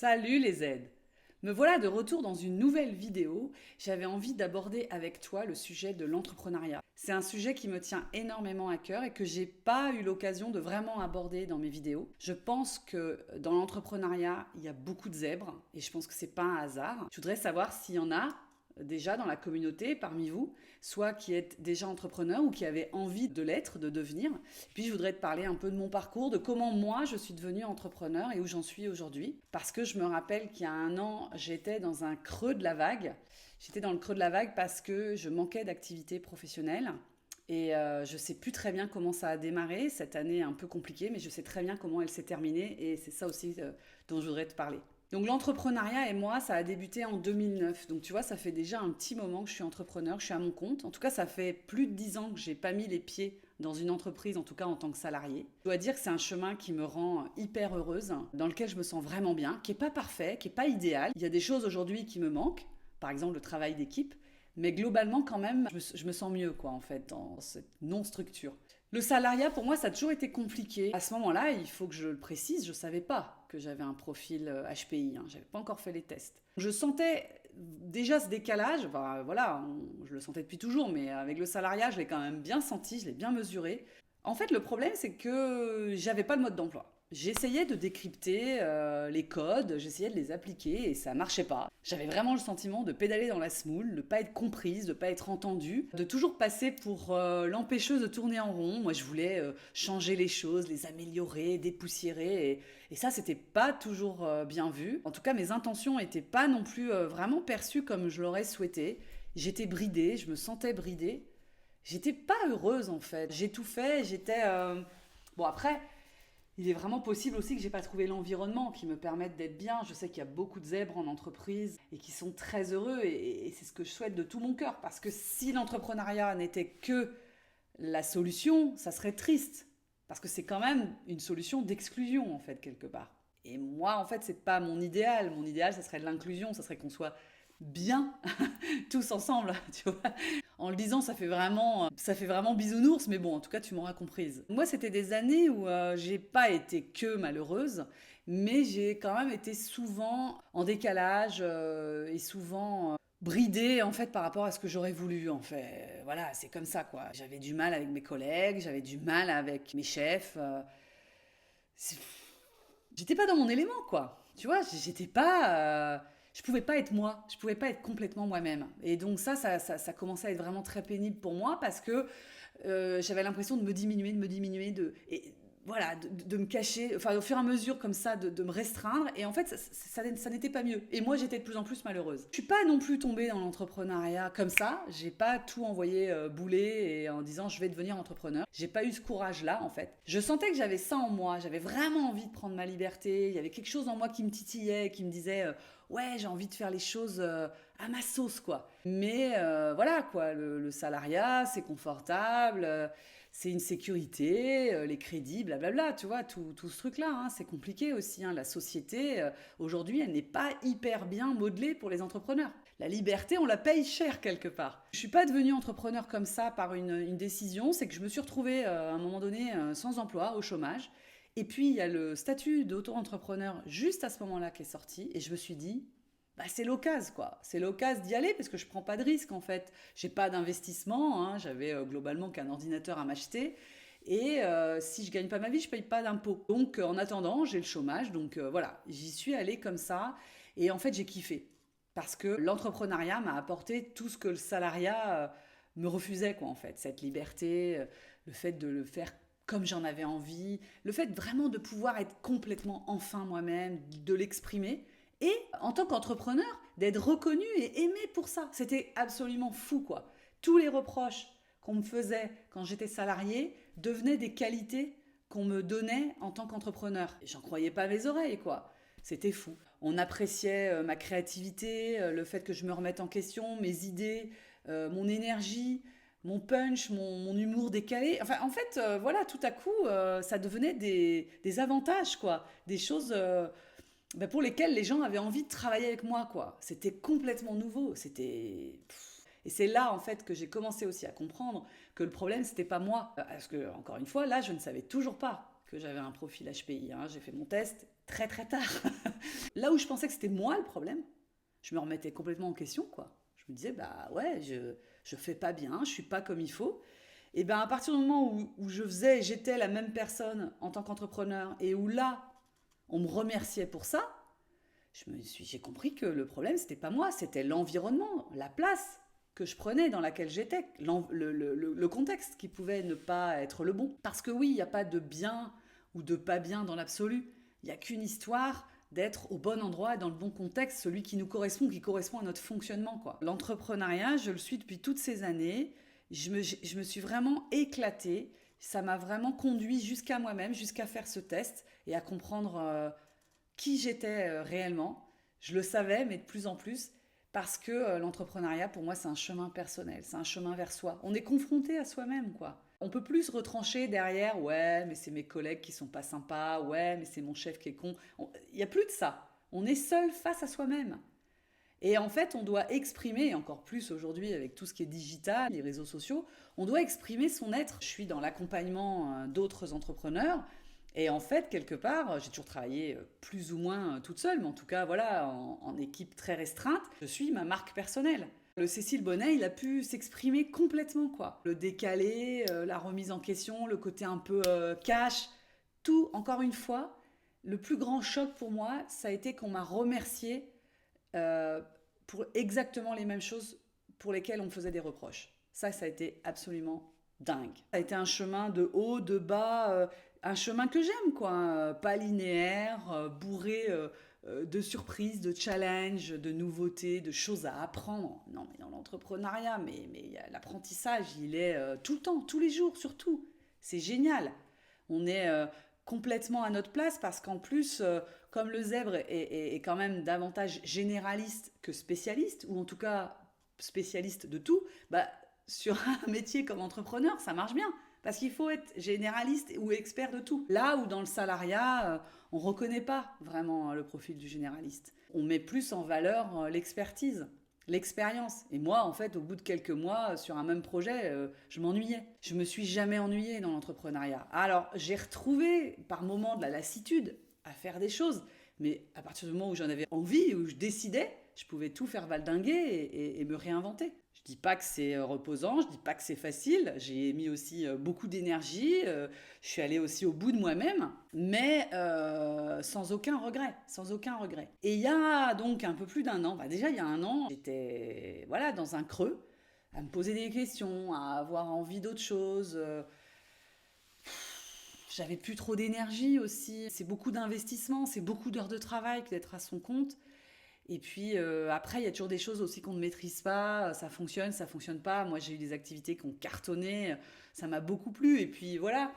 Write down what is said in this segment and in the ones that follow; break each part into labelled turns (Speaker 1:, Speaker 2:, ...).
Speaker 1: Salut les aides. Me voilà de retour dans une nouvelle vidéo. J'avais envie d'aborder avec toi le sujet de l'entrepreneuriat. C'est un sujet qui me tient énormément à cœur et que j'ai pas eu l'occasion de vraiment aborder dans mes vidéos. Je pense que dans l'entrepreneuriat, il y a beaucoup de zèbres et je pense que c'est pas un hasard. Je voudrais savoir s'il y en a déjà dans la communauté parmi vous, soit qui êtes déjà entrepreneur ou qui avez envie de l'être, de devenir. Puis je voudrais te parler un peu de mon parcours, de comment moi je suis devenue entrepreneur et où j'en suis aujourd'hui. Parce que je me rappelle qu'il y a un an, j'étais dans un creux de la vague. J'étais dans le creux de la vague parce que je manquais d'activité professionnelle. Et je sais plus très bien comment ça a démarré, cette année un peu compliquée, mais je sais très bien comment elle s'est terminée et c'est ça aussi dont je voudrais te parler. Donc l'entrepreneuriat et moi, ça a débuté en 2009. Donc tu vois, ça fait déjà un petit moment que je suis entrepreneur, je suis à mon compte. En tout cas, ça fait plus de 10 ans que j'ai pas mis les pieds dans une entreprise, en tout cas en tant que salarié. Je dois dire que c'est un chemin qui me rend hyper heureuse, dans lequel je me sens vraiment bien, qui est pas parfait, qui est pas idéal. Il y a des choses aujourd'hui qui me manquent, par exemple le travail d'équipe, mais globalement quand même, je me sens mieux quoi en fait dans cette non-structure. Le salariat, pour moi, ça a toujours été compliqué. À ce moment-là, il faut que je le précise, je ne savais pas que j'avais un profil HPI. Je n'avais pas encore fait les tests. Je sentais déjà ce décalage. Enfin, voilà, je le sentais depuis toujours, mais avec le salariat, je l'ai quand même bien senti, je l'ai bien mesuré. En fait, le problème, c'est que j'avais pas le mode d'emploi. J'essayais de décrypter les codes, j'essayais de les appliquer et ça marchait pas. J'avais vraiment le sentiment de pédaler dans la semoule, de pas être comprise, de pas être entendue, de toujours passer pour l'empêcheuse de tourner en rond. Moi, je voulais changer les choses, les améliorer, dépoussiérer et ça, c'était pas toujours bien vu. En tout cas, mes intentions étaient pas non plus vraiment perçues comme je l'aurais souhaité. J'étais bridée, je me sentais bridée. J'étais pas heureuse en fait. J'ai tout fait, j'étais... Bon après, il est vraiment possible aussi que j'ai pas trouvé l'environnement qui me permette d'être bien. Je sais qu'il y a beaucoup de zèbres en entreprise et qui sont très heureux et c'est ce que je souhaite de tout mon cœur. Parce que si l'entrepreneuriat n'était que la solution, ça serait triste. Parce que c'est quand même une solution d'exclusion en fait quelque part. Et moi en fait c'est pas mon idéal. Mon idéal ça serait de l'inclusion, ça serait qu'on soit bien tous ensemble, tu vois. En le disant, ça fait vraiment bisounours, mais bon, en tout cas, tu m'auras comprise. Moi, c'était des années où j'ai pas été que malheureuse, mais j'ai quand même été souvent en décalage et souvent bridée en fait par rapport à ce que j'aurais voulu en fait. Voilà, c'est comme ça quoi. J'avais du mal avec mes collègues, j'avais du mal avec mes chefs. C'est- J'étais pas dans mon élément quoi. Tu vois, j'étais pas je pouvais pas être moi, je pouvais pas être complètement moi-même. Et donc ça commençait à être vraiment très pénible pour moi parce que j'avais l'impression de me diminuer, et voilà, de me cacher, enfin au fur et à mesure comme ça, de me restreindre. Et en fait, ça n'était pas mieux. Et moi, j'étais de plus en plus malheureuse. Je suis pas non plus tombée dans l'entrepreneuriat comme ça. J'ai pas tout envoyé bouler et en disant je vais devenir entrepreneur. J'ai pas eu ce courage-là en fait. Je sentais que j'avais ça en moi. J'avais vraiment envie de prendre ma liberté. Il y avait quelque chose en moi qui me titillait, qui me disait ouais, j'ai envie de faire les choses à ma sauce, quoi. Mais voilà, quoi, le salariat, c'est confortable, c'est une sécurité, les crédits, blablabla, tu vois, tout ce truc-là, hein, c'est compliqué aussi. Hein. La société, aujourd'hui, elle n'est pas hyper bien modelée pour les entrepreneurs. La liberté, on la paye cher quelque part. Je suis pas devenue entrepreneur comme ça par une décision, c'est que je me suis retrouvée à un moment donné sans emploi, au chômage. Et puis, il y a le statut d'auto-entrepreneur juste à ce moment-là qui est sorti. Et je me suis dit, bah, c'est l'occasion, quoi. C'est l'occasion d'y aller parce que je prends pas de risque, en fait. J'ai pas d'investissement. Hein. J'avais globalement qu'un ordinateur à m'acheter. Et si je gagne pas ma vie, je paye pas d'impôts. Donc, en attendant, j'ai le chômage. Donc, voilà, j'y suis allée comme ça. Et en fait, j'ai kiffé. Parce que l'entrepreneuriat m'a apporté tout ce que le salariat me refusait, quoi, en fait. Cette liberté, le fait de le faire comme j'en avais envie, le fait vraiment de pouvoir être complètement enfin moi-même, de l'exprimer, et en tant qu'entrepreneur, d'être reconnu et aimé pour ça. C'était absolument fou, quoi. Tous les reproches qu'on me faisait quand j'étais salarié devenaient des qualités qu'on me donnait en tant qu'entrepreneur. Et j'en croyais pas mes oreilles, quoi. C'était fou. On appréciait ma créativité, le fait que je me remette en question, mes idées, mon énergie, mon punch, mon humour décalé. Enfin, en fait, voilà, tout à coup, ça devenait des avantages, quoi. Des choses bah, pour lesquelles les gens avaient envie de travailler avec moi, quoi. C'était complètement nouveau. C'était... Et c'est là, en fait, que j'ai commencé aussi à comprendre que le problème, c'était pas moi. Parce que, encore une fois, là, je ne savais toujours pas que j'avais un profil HPI. Hein. J'ai fait mon test, très très tard. Là où je pensais que c'était moi le problème, je me remettais complètement en question, quoi. Je me disais, bah ouais, je fais pas bien, je suis pas comme il faut. Et ben à partir du moment où je faisais, j'étais la même personne en tant qu'entrepreneur, et où là, on me remerciait pour ça, j'ai compris que le problème, c'était pas moi, c'était l'environnement, la place que je prenais, dans laquelle j'étais, le contexte qui pouvait ne pas être le bon. Parce que oui, il n'y a pas de bien ou de pas bien dans l'absolu. Il n'y a qu'une histoire d'être au bon endroit, dans le bon contexte, celui qui nous correspond, qui correspond à notre fonctionnement, quoi. L'entrepreneuriat, je le suis depuis toutes ces années. Je me suis vraiment éclatée. Ça m'a vraiment conduit jusqu'à moi-même, jusqu'à faire ce test et à comprendre qui j'étais réellement. Je le savais, mais de plus en plus, parce que l'entrepreneuriat, pour moi, c'est un chemin personnel, c'est un chemin vers soi. On est confronté à soi-même, quoi. On peut plus se retrancher derrière, ouais, mais c'est mes collègues qui sont pas sympas, ouais, mais c'est mon chef qui est con. Il n'y a plus de ça. On est seul face à soi-même. Et en fait, on doit exprimer, et encore plus aujourd'hui avec tout ce qui est digital, les réseaux sociaux, on doit exprimer son être. Je suis dans l'accompagnement d'autres entrepreneurs. Et en fait, quelque part, j'ai toujours travaillé plus ou moins toute seule, mais en tout cas, voilà, en équipe très restreinte. Je suis ma marque personnelle. Le Cécile Bonnet, il a pu s'exprimer complètement, quoi. Le décalé, la remise en question, le côté un peu cash, tout, encore une fois, le plus grand choc pour moi, ça a été qu'on m'a remercié euh, pour exactement les mêmes choses pour lesquelles on me faisait des reproches. Ça a été absolument dingue. Ça a été un chemin de haut, de bas, un chemin que j'aime, quoi. Pas linéaire, bourré de surprises, de challenges, de nouveautés, de choses à apprendre. Non, mais dans l'entrepreneuriat, l'apprentissage, il est tout le temps, tous les jours, surtout. C'est génial. On est complètement à notre place parce qu'en plus, comme le zèbre est quand même davantage généraliste que spécialiste, ou en tout cas spécialiste de tout, bah, sur un métier comme entrepreneur, ça marche bien. Parce qu'il faut être généraliste ou expert de tout. Là où dans le salariat, on ne reconnaît pas vraiment le profil du généraliste. On met plus en valeur l'expertise, l'expérience. Et moi, en fait, au bout de quelques mois, sur un même projet, je m'ennuyais. Je me suis jamais ennuyée dans l'entrepreneuriat. Alors, j'ai retrouvé par moments de la lassitude à faire des choses. Mais à partir du moment où j'en avais envie, où je décidais, je pouvais tout faire valdinguer et me réinventer. Je dis pas que c'est reposant, je dis pas que c'est facile. J'ai mis aussi beaucoup d'énergie. Je suis allée aussi au bout de moi-même, mais sans aucun regret, sans aucun regret. Et il y a donc un peu plus d'un an, déjà il y a un an, j'étais voilà dans un creux, à me poser des questions, à avoir envie d'autre chose. J'avais plus trop d'énergie aussi. C'est beaucoup d'investissement, c'est beaucoup d'heures de travail que d'être à son compte. Et puis après, il y a toujours des choses aussi qu'on ne maîtrise pas. Ça fonctionne pas. Moi, j'ai eu des activités qui ont cartonné. Ça m'a beaucoup plu. Et puis voilà,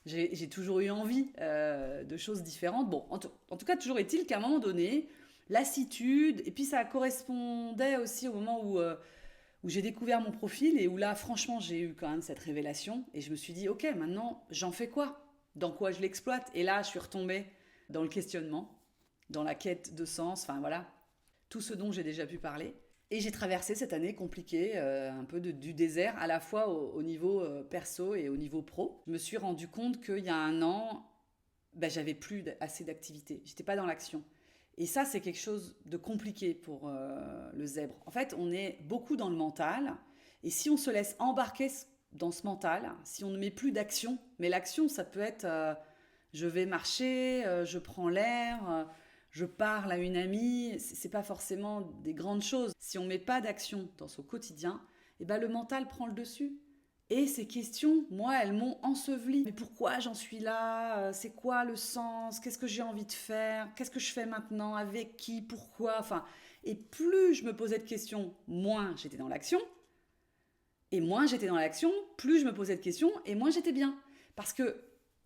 Speaker 1: j'ai toujours eu envie de choses différentes. Bon, en tout cas, toujours est-il qu'à un moment donné, lassitude. Et puis ça correspondait aussi au moment où j'ai découvert mon profil et où là, franchement, j'ai eu quand même cette révélation. Et je me suis dit, ok, maintenant, j'en fais quoi? Dans quoi je l'exploite? Et là, je suis retombée dans le questionnement, dans la quête de sens. Enfin voilà, tout ce dont j'ai déjà pu parler. Et j'ai traversé cette année compliquée, un peu du désert, à la fois au niveau perso et au niveau pro. Je me suis rendu compte qu'il y a un an, ben, j'avais plus assez d'activité. J'étais pas dans l'action. Et ça, c'est quelque chose de compliqué pour le zèbre. En fait, on est beaucoup dans le mental. Et si on se laisse embarquer dans ce mental, si on ne met plus d'action, mais l'action, ça peut être je vais marcher, je prends l'air, je parle à une amie, c'est pas forcément des grandes choses. Si on met pas d'action dans son quotidien, eh ben le mental prend le dessus. Et ces questions, moi, elles m'ont ensevelie. Mais pourquoi j'en suis là? C'est quoi le sens? Qu'est-ce que j'ai envie de faire? Qu'est-ce que je fais maintenant? Avec qui? Pourquoi? Enfin, et plus je me posais de questions, moins j'étais dans l'action. Et moins j'étais dans l'action, plus je me posais de questions et moins j'étais bien. Parce que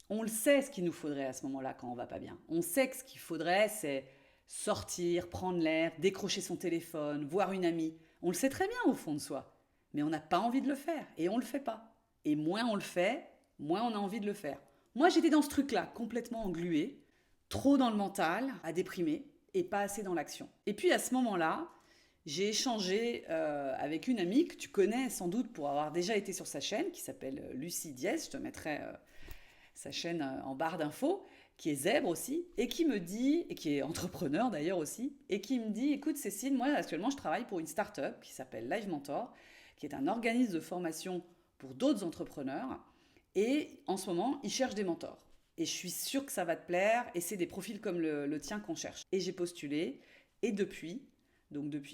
Speaker 1: on le sait ce qu'il nous faudrait à ce moment-là quand on va pas bien. On sait que ce qu'il faudrait, c'est sortir, prendre l'air, décrocher son téléphone, voir une amie. On le sait très bien au fond de soi. Mais on n'a pas envie de le faire et on le fait pas. Et moins on le fait, moins on a envie de le faire. Moi, j'étais dans ce truc-là, complètement engluée, trop dans le mental, à déprimer et pas assez dans l'action. Et puis à ce moment-là, j'ai échangé avec une amie que tu connais sans doute pour avoir déjà été sur sa chaîne, qui s'appelle Lucie Diez. Je te mettrai sa chaîne en barre d'infos. qui est zèbre aussi, et qui me dit, et qui est entrepreneur d'ailleurs aussi, et qui me dit, écoute Cécile, moi actuellement je travaille pour une start-up qui s'appelle Live Mentor, qui est un organisme de formation pour d'autres entrepreneurs, et en ce moment, ils cherchent des mentors. Et je suis sûre que ça va te plaire, et c'est des profils comme le tien qu'on cherche. Et j'ai postulé, et depuis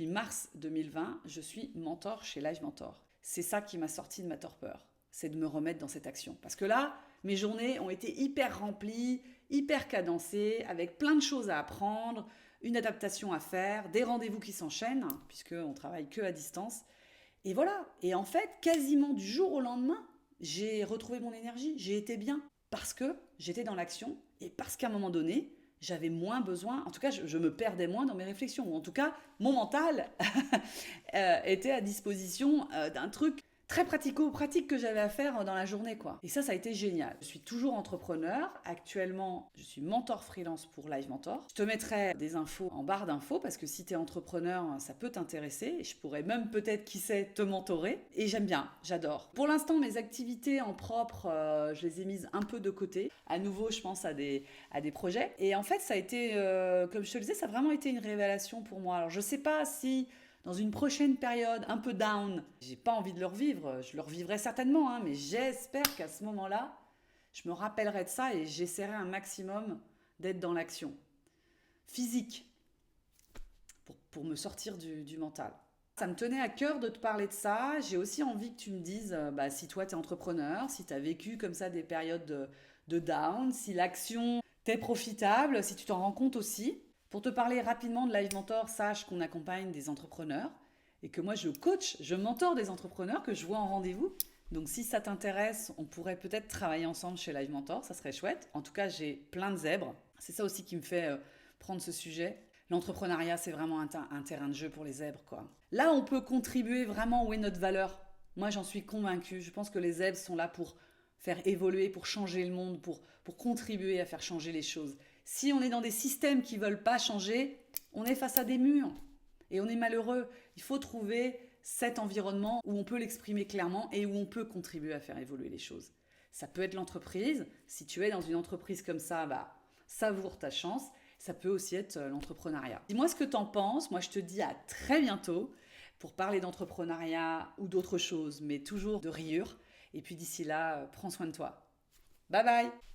Speaker 1: mars 2020, je suis mentor chez Live Mentor. C'est ça qui m'a sorti de ma torpeur, c'est de me remettre dans cette action. Parce que là, mes journées ont été hyper remplies, hyper cadencées, avec plein de choses à apprendre, une adaptation à faire, des rendez-vous qui s'enchaînent, puisqu'on travaille que à distance. Et voilà, et en fait, quasiment du jour au lendemain, j'ai retrouvé mon énergie, j'ai été bien, parce que j'étais dans l'action, et parce qu'à un moment donné, j'avais moins besoin, en tout cas je me perdais moins dans mes réflexions, ou en tout cas mon mental était à disposition d'un truc très pratico-pratique que j'avais à faire dans la journée, quoi. Et ça a été génial. Je suis toujours entrepreneur. Actuellement, je suis mentor freelance pour Live Mentor. Je te mettrai des infos en barre d'infos parce que si tu es entrepreneur, ça peut t'intéresser. Et je pourrais même peut-être, qui sait, te mentorer. Et j'aime bien, j'adore. Pour l'instant, mes activités en propre, je les ai mises un peu de côté. À nouveau, je pense à des projets. Et en fait, ça a été, comme je te le disais, ça a vraiment été une révélation pour moi. Alors, je sais pas si dans une prochaine période un peu down, j'ai pas envie de le revivre, je le revivrai certainement, hein, mais j'espère qu'à ce moment-là, je me rappellerai de ça et j'essaierai un maximum d'être dans l'action physique pour me sortir du mental. Ça me tenait à cœur de te parler de ça. J'ai aussi envie que tu me dises si toi tu es entrepreneur, si tu as vécu comme ça des périodes de down, si l'action t'est profitable, si tu t'en rends compte aussi. Pour te parler rapidement de Live Mentor, sache qu'on accompagne des entrepreneurs et que moi je coach, je mentor des entrepreneurs que je vois en rendez-vous. Donc si ça t'intéresse, on pourrait peut-être travailler ensemble chez Live Mentor, ça serait chouette. En tout cas, j'ai plein de zèbres. C'est ça aussi qui me fait prendre ce sujet. L'entrepreneuriat, c'est vraiment un terrain de jeu pour les zèbres, quoi. Là, on peut contribuer vraiment où est notre valeur. Moi, j'en suis convaincue. Je pense que les zèbres sont là pour faire évoluer, pour changer le monde, pour contribuer à faire changer les choses. Si on est dans des systèmes qui ne veulent pas changer, on est face à des murs et on est malheureux. Il faut trouver cet environnement où on peut l'exprimer clairement et où on peut contribuer à faire évoluer les choses. Ça peut être l'entreprise. Si tu es dans une entreprise comme ça, savoure ta chance. Ça peut aussi être l'entrepreneuriat. Dis-moi ce que tu en penses. Moi, je te dis à très bientôt pour parler d'entrepreneuriat ou d'autres choses, mais toujours de rayures. Et puis d'ici là, prends soin de toi. Bye bye!